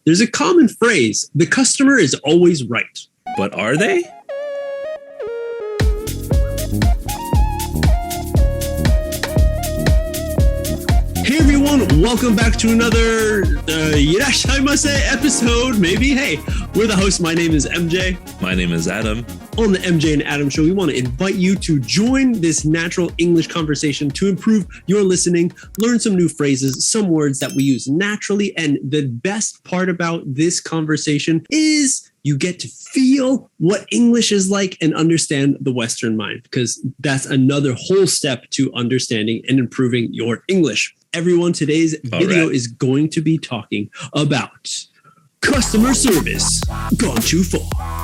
there's a common phrase, the customer is always right. But are they? Hey everyone, welcome back to another Irashaimase episode, maybe. Hey, we're the hosts. My name is MJ. My name is Adam. On the MJ and Adam Show, we want to invite you to join this natural English conversation to improve your listening, learn some new phrases, some words that we use naturally. And the best part about this conversation is you get to feel what English is like and understand the Western mind, because that's another whole step to understanding and improving your English. Everyone, today's video is going to be talking about customer service gone too far.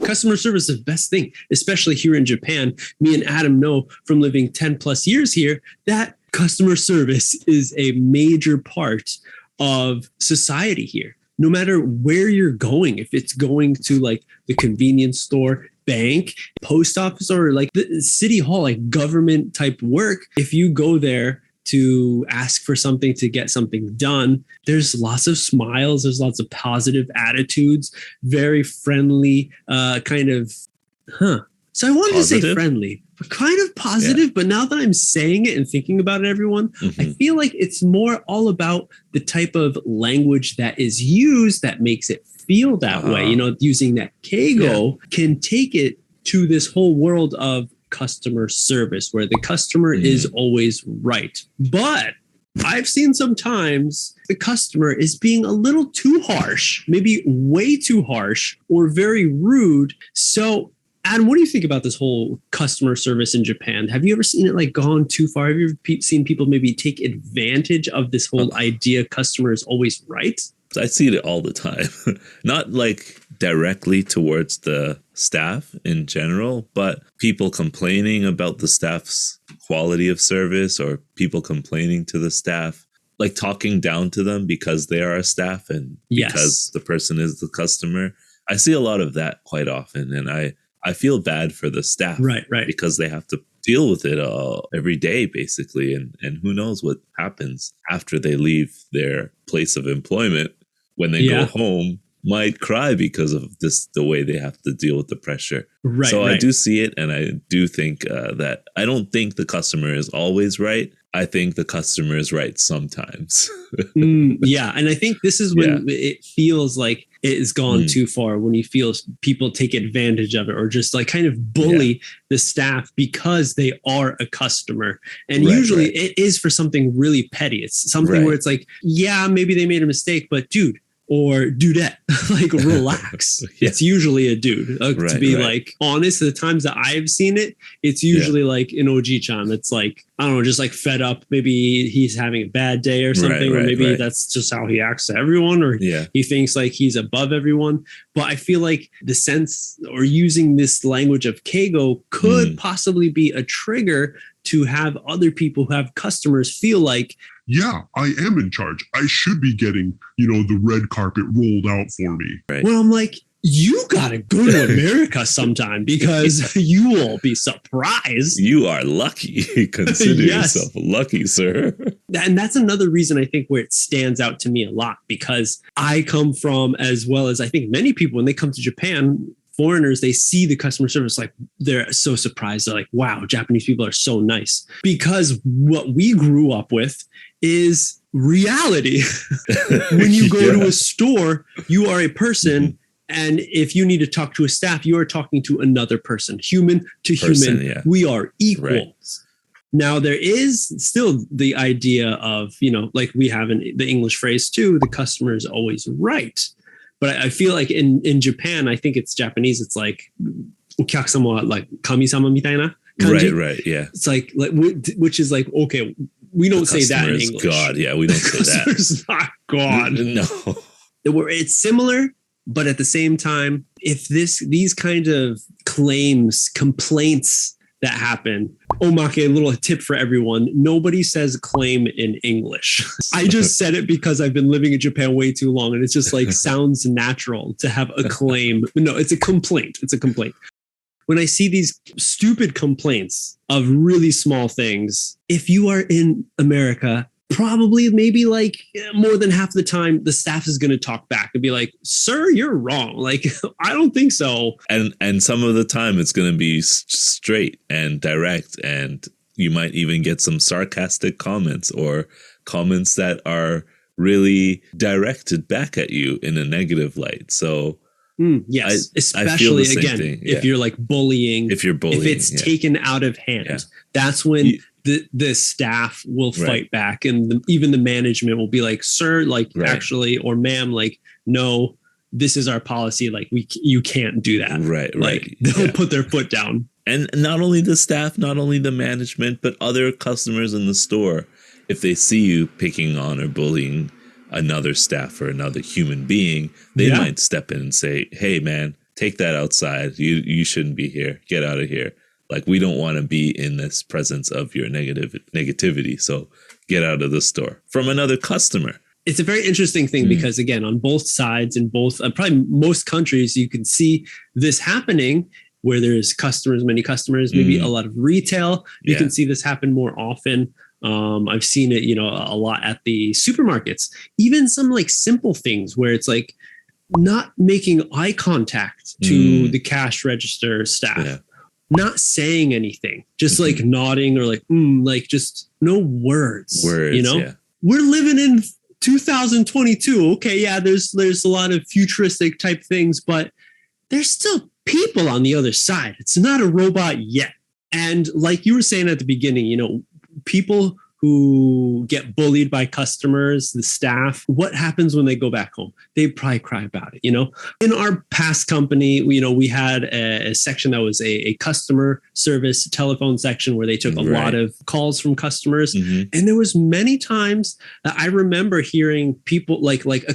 Customer service is the best thing, especially here in Japan. Me and Adam know from living 10 plus years here that customer service is a major part of society here. No matter where you're going, if it's going to like the convenience store, bank, post office, or like the city hall, like government type work, if you go there to ask for something, to get something done, there's lots of smiles, there's lots of positive attitudes, very friendly, So I wanted to say friendly, but kind of positive. Yeah. But now that I'm saying it and thinking about it, everyone, I feel like it's more all about the type of language that is used that makes it feel that way. You know, using that keigo can take it to this whole world of customer service where the customer is always right. But I've seen sometimes the customer is being a little too harsh, maybe way too harsh or very rude. So Adam, what do you think about this whole customer service in Japan? Have you ever seen it like gone too far? Have you ever seen people maybe take advantage of this whole idea customer is always right? I see it all the time. Not like directly towards the staff in general, but people complaining about the staff's quality of service or people complaining to the staff, like talking down to them because they are a staff and because the person is the customer. I see a lot of that quite often, and I feel bad for the staff, right? Because they have to deal with it every day, basically. And who knows what happens after they leave their place of employment when they go home, might cry because of the way they have to deal with the pressure. I do see it. And I do think that I don't think the customer is always right. I think the customer is right sometimes. And I think this is when it feels like it has gone too far, when you feel people take advantage of it or just like kind of bully the staff because they are a customer. And usually it is for something really petty. It's something where it's like, maybe they made a mistake, but dude, or dudette, like relax. It's usually a dude. To be like honest, the times that I've seen it, it's usually like an Oji-chan that's like, I don't know, just like fed up. Maybe he's having a bad day or something, or maybe that's just how he acts to everyone, or he thinks like he's above everyone. But I feel like the sense or using this language of keigo could possibly be a trigger to have other people who have customers feel like, yeah, I am in charge. I should be getting, the red carpet rolled out for me. Well, I'm like, you got to go to America sometime because you will be surprised. You are lucky. Consider yourself lucky, sir. And that's another reason I think where it stands out to me a lot, because I come from, as well as I think many people, when they come to Japan, foreigners, they see the customer service, like they're so surprised. They're like, wow, Japanese people are so nice. Because what we grew up with is reality. When you go to a store, you are a person. And if you need to talk to a staff, you are talking to another person, human to human. We are equals. Now, there is still the idea of, like we have in the English phrase too, the customer is always right. But I feel like in Japan, I think it's Japanese, it's like, お客様は like 神様みたいな感じ. It's like, which is like, okay, we don't say that in English. God, we don't say that. It's not God. No. It's similar, but at the same time, if these kind of complaints that happen, omake, a little tip for everyone, nobody says claim in English. I just said it because I've been living in Japan way too long, and it's just like sounds natural to have a claim. No, it's a complaint. It's a complaint. When I see these stupid complaints of really small things, if you are in America, probably maybe like more than half the time the staff is going to talk back and be like, sir, you're wrong. Like, I don't think so. And some of the time it's going to be straight and direct, and you might even get some sarcastic comments or comments that are really directed back at you in a negative light. So yes, especially again, if you're like bullying, if it's taken out of hand, that's when the staff will fight back, and even the management will be like, sir, like actually, or ma'am, like, no, this is our policy. Like you can't do that. Right. Like they'll put their foot down. And not only the staff, not only the management, but other customers in the store, if they see you picking on or bullying another staff or another human being, they might step in and say, hey, man, take that outside. You shouldn't be here. Get out of here. Like, we don't want to be in this presence of your negativity. So get out of the store from another customer. It's a very interesting thing because, again, on both sides, in both, probably most countries, you can see this happening where there's customers, many customers, maybe a lot of retail. You can see this happen more often. I've seen it, a lot at the supermarkets, even some like simple things where it's like not making eye contact to the cash register staff, not saying anything, just like nodding or like just no words, We're living in 2022. Okay. Yeah. There's a lot of futuristic type things, but there's still people on the other side. It's not a robot yet. And like you were saying at the beginning, people who get bullied by customers, the staff, what happens when they go back home? They probably cry about it. In our past company, we had a section that was a customer service telephone section where they took a lot of calls from customers. And there was many times that I remember hearing people like a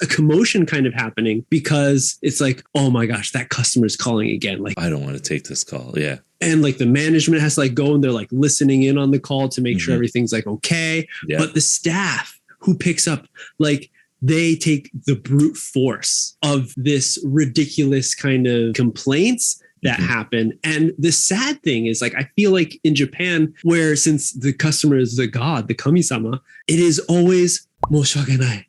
commotion kind of happening because it's like, oh my gosh, that customer's calling again. Like, I don't want to take this call. Yeah. And like the management has to like go and they're like listening in on the call to make sure everything's like okay. Yeah. But the staff who picks up, like they take the brute force of this ridiculous kind of complaints that happen. And the sad thing is, like, I feel like in Japan, where since the customer is the god, the kami-sama, it is always moshiwagenai.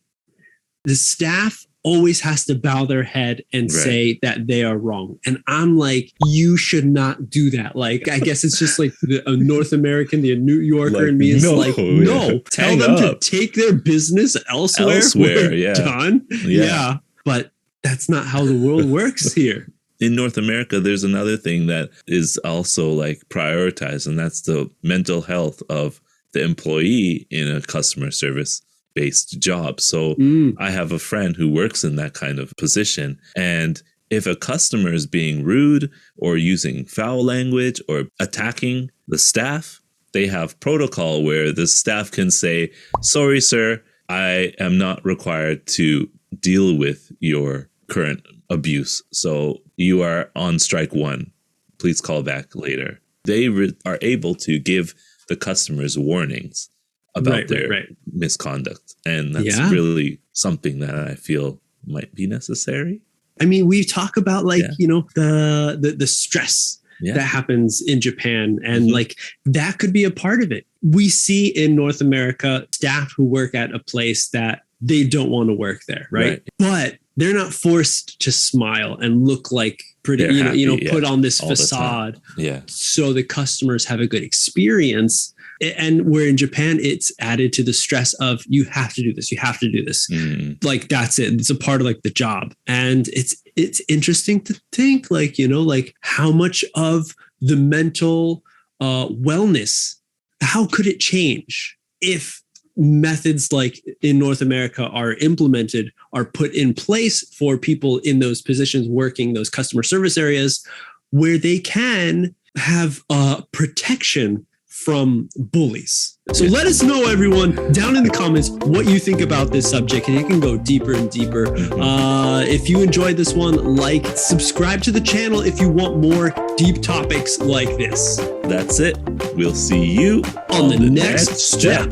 The staff always has to bow their head and say that they are wrong. And I'm like, you should not do that. Like, I guess it's just like a North American, the New Yorker in me is no, tell them to take their business elsewhere. We're done. Yeah. But that's not how the world works here. In North America, there's another thing that is also like prioritized, and that's the mental health of the employee in a customer service based job. So I have a friend who works in that kind of position. And if a customer is being rude or using foul language or attacking the staff, they have protocol where the staff can say, sorry, sir, I am not required to deal with your current abuse. So you are on strike one. Please call back later. They are able to give the customers warnings about their misconduct. And that's really something that I feel might be necessary. I mean, we talk about like, the stress that happens in Japan, and like that could be a part of it. We see in North America staff who work at a place that they don't want to work there, right? But they're not forced to smile and look like pretty, happy, put on this facade. So the customers have a good experience. And where in Japan, it's added to the stress of you have to do this. You have to do this. Like, that's it. It's a part of like the job. And it's interesting to think like, like how much of the mental wellness, how could it change if methods like in North America are implemented, are put in place for people in those positions working those customer service areas where they can have protection from bullies. So let us know, everyone, down in the comments what you think about this subject, and you can go deeper and deeper. If you enjoyed this one, subscribe to the channel if you want more deep topics like this. That's it. We'll see you on the next step.